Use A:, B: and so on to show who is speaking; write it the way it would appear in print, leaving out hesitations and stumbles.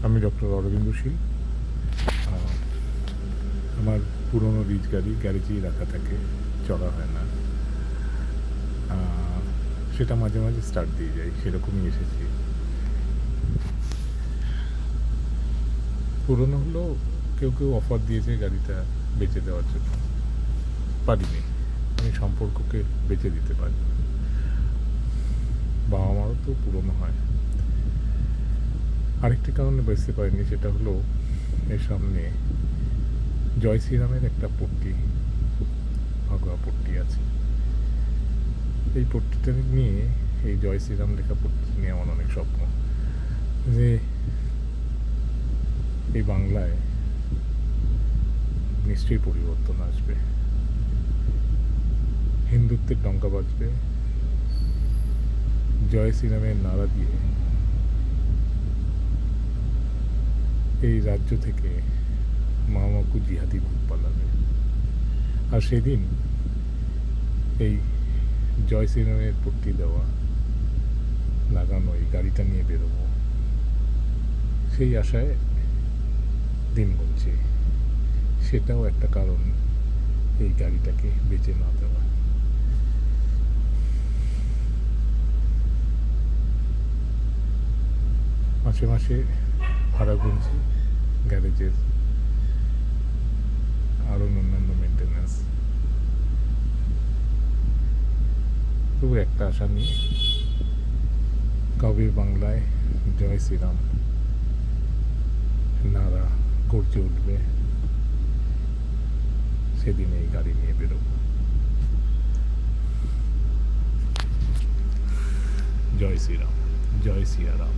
A: আমি ডক্টর অরবিন্দ শীল। আমার পুরনো রিচ গাড়ি গ্যারেজেই রাখা থাকে, চলা হয় না। সেটা মাঝে মাঝে স্টার্ট দিয়ে যাই, সেরকমই এসেছি। পুরনো হলেও কেউ কেউ অফার দিয়েছে গাড়িটা বেচে দেওয়ার জন্য, পারিনি। আমি সম্পর্ককে বেচে দিতে পারি। বাবা মারও তো পুরনো হয়। আরেকটি কারণে বেচতে পারিনি, সেটা হলো এর সামনে জয় শ্রীরামের একটা পট্টি, ভাগোয়া পট্টি আছে। এই পট্টিটা নিয়ে, এই জয় শ্রীরাম লেখা পট্টি নিয়ে আমার অনেক স্বপ্ন যে এই বাংলায় নিশ্চয়ই পরিবর্তন আসবে, হিন্দুত্বের ডঙ্কা বাজবে, জয় শ্রীরামের নারা দিয়ে এই রাজ্য থেকে মামাকু জিহাদি ভূত পালাবে। আর সেদিন এই জয় শ্রীরামের পট্টি দেওয়া লাগানো এই গাড়িটা নিয়ে বেরোবো, সেই আশায় দিন গুনছি। সেটাও একটা কারণ এই গাড়িটাকে বেচে না দেওয়া। মাসে মাসে ভাড়া গুনছি, গ্যারেজের আরও অন্যান্য মেনটেন্যান্স। তবু একটা আশা নিয়ে, কবে বাংলায় জয় শ্রীরাম নারা গর্জে উঠবে, সেদিন এই গাড়ি নিয়ে বেরোব। জয় শ্রীরাম, জয় সিয়ারাম।